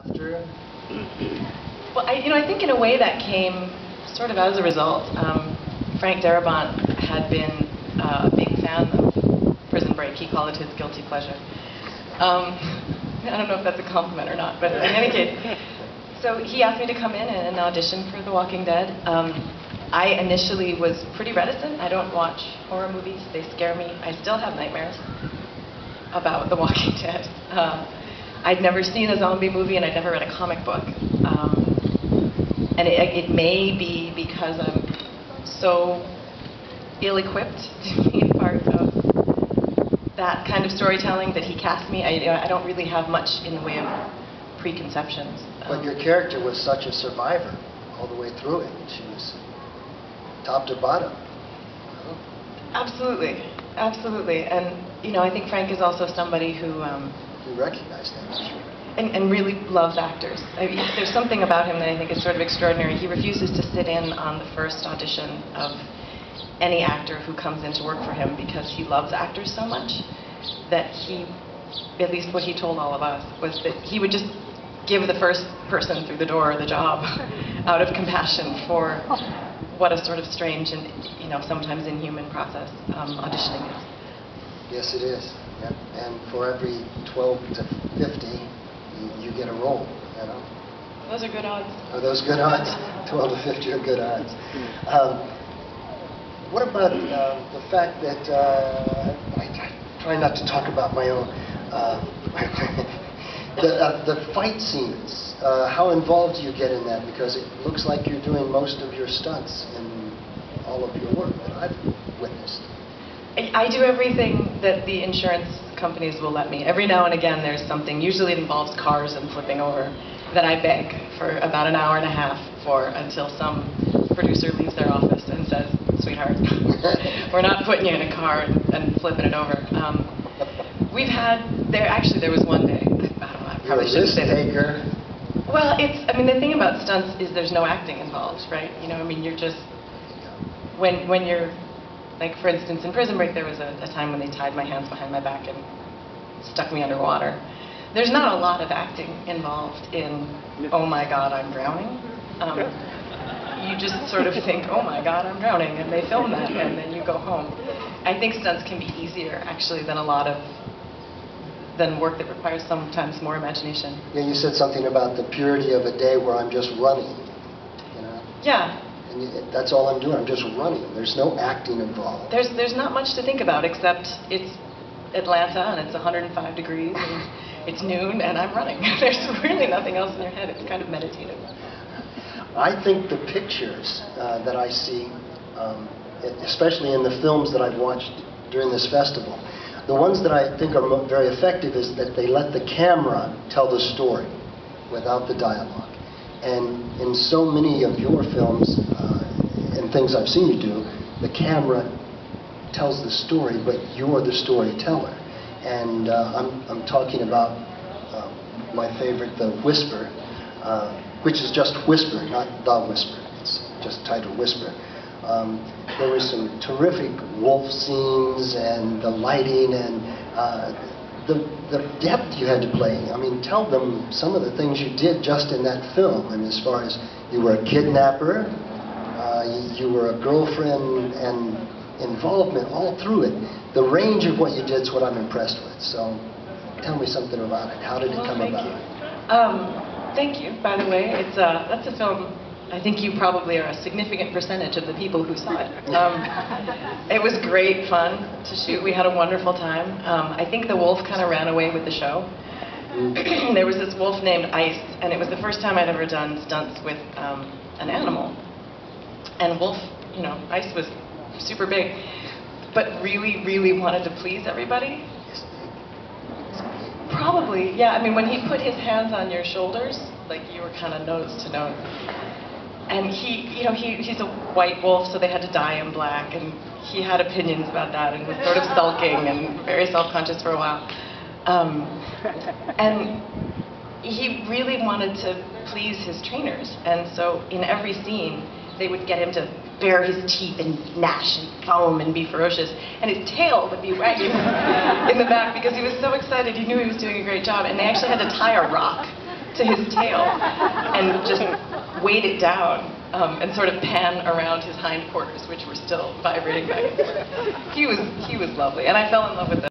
after? Well, I think in a way that came sort of as a result. Frank Darabont had been a big fan of Prison Break. He called it his guilty pleasure. I don't know if that's a compliment or not, but in any case. So he asked me to come in and audition for The Walking Dead. I initially was pretty reticent. I don't watch horror movies. They scare me. I still have nightmares about The Walking Dead. I'd never seen a zombie movie, and I'd never read a comic book. And it may be because I'm so ill-equipped to be a part of that kind of storytelling that he cast me. I don't really have much in the way of preconceptions. But your character was such a survivor all the way through it. She was top to bottom. Absolutely, absolutely. And I think Frank is also somebody who you recognize that, sure. And really loves actors. There's something about him that I think is sort of extraordinary. He refuses to sit in on the first audition of any actor who comes in to work for him because he loves actors so much that he, at least what he told all of us, was that he would just give the first person through the door the job out of compassion for what a sort of strange and sometimes inhuman process auditioning is. Yes, it is. Yep. And for every 12 to 50, you get a role. Those are good odds. Are those good odds? 12 to 50 are good odds. What about the fact that I try not to talk about my own the fight scenes? How involved do you get in that? Because it looks like you're doing most of your stunts in all of your work that I've witnessed. I do everything that the insurance companies will let me. Every now and again there's something, usually it involves cars and flipping over, that I beg for about an hour and a half for until some producer leaves their office and says, "Sweetheart, we're not putting you in a car and flipping it over." There was one day, I don't know, I probably shouldn't say that. Well, the thing about stunts is there's no acting involved, right? You're just, when you're, like, for instance, in Prison Break, there was a time when they tied my hands behind my back and stuck me underwater. There's not a lot of acting involved in, oh my God, I'm drowning. You just sort of think, oh my God, I'm drowning, and they film that, and then you go home. I think stunts can be easier, actually, than work that requires sometimes more imagination. Yeah, you said something about the purity of a day where I'm just running, Yeah. And that's all I'm doing. I'm just running. There's no acting involved. There's not much to think about except it's Atlanta and it's 105 degrees and it's noon and I'm running. There's really nothing else in your head. It's kind of meditative. I think the pictures that I see, especially in the films that I've watched during this festival, the ones that I think are very effective is that they let the camera tell the story without the dialogue. And in so many of your films and things I've seen you do, the camera tells the story, but you're the storyteller. And I'm talking about my favorite, The Whisper, which is just Whisper, not The Whisper. It's just titled Whisper. There were some terrific wolf scenes and the lighting and the depth you had to play. Tell them some of the things you did just in that film. As far as you were a kidnapper, you were a girlfriend, and involvement all through it. The range of what you did is what I'm impressed with. So tell me something about it. How did it come about? Thank you, by the way. That's a film I think you probably are a significant percentage of the people who saw it. It was great fun to shoot. We had a wonderful time. I think the wolf kind of ran away with the show. There was this wolf named Ice, and it was the first time I'd ever done stunts with an animal. And Wolf, Ice was super big, but really, really wanted to please everybody. Probably, yeah. When he put his hands on your shoulders, like you were kind of nose to nose. And he's a white wolf, so they had to dye him black, and he had opinions about that and was sort of sulking and very self-conscious for a while. And he really wanted to please his trainers, and so in every scene, they would get him to bare his teeth and gnash and foam and be ferocious, and his tail would be wagging in the back because he was so excited. He knew he was doing a great job, and they actually had to tie a rock to his tail and just weight it down and sort of pan around his hindquarters, which were still vibrating back and forth. He was lovely, and I fell in love with him.